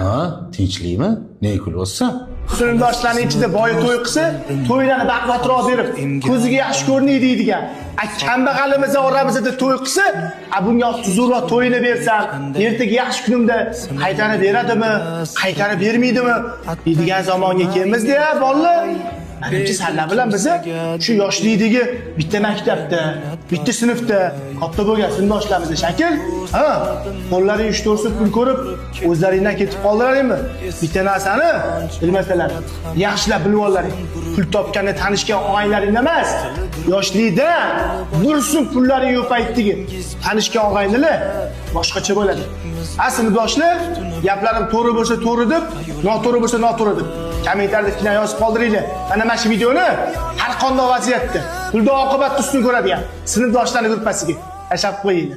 Ha, tinchlikmi? Ne kulyapsan? Sinfdoshlarning ichida boyi to'y qilsa, to'ylarni baquvvatroq berib, ko'ziga yaxshi ko'rinadi deydigan. Kambag'alimiz oramizda to'y qilsa, bunga huzurroq to'yini bersam, ertaga yaxshi kunimda qaytarib beradimi, qaytarib bermaydimi deydigan zamonga kelmiz-da, bolalar. Menimcha sizlar bilan biz shu yoshlikdagi bitta maktabda, bitta sinfda katta bo'lgan sinfdoshlarimiz shakil, qo'llaring 3-4 pul ko'rib, o'zlaringdan ketib qoldiraringmi? Bitta narsani bilmasalar, yaxshilab bilib ollaring. Pul topganda tanishgan og'aylaring emas, yoshlikda dursun pullaring yo'q paytdagi tanishgan og'aynilar boshqacha bo'ladi. Sinfdoshlar, gaplarim to'g'ri bo'lsa to'g'ri deb, noto'g'ri bo'lsa noto'g'ri deb kommentariyada yozib qoldiringlar. Mana shu videoni har qanday vaziyatda pulda oqibat ustun ko'radigan sinfdoshlarning gruppasiga tashab qo'yinglar.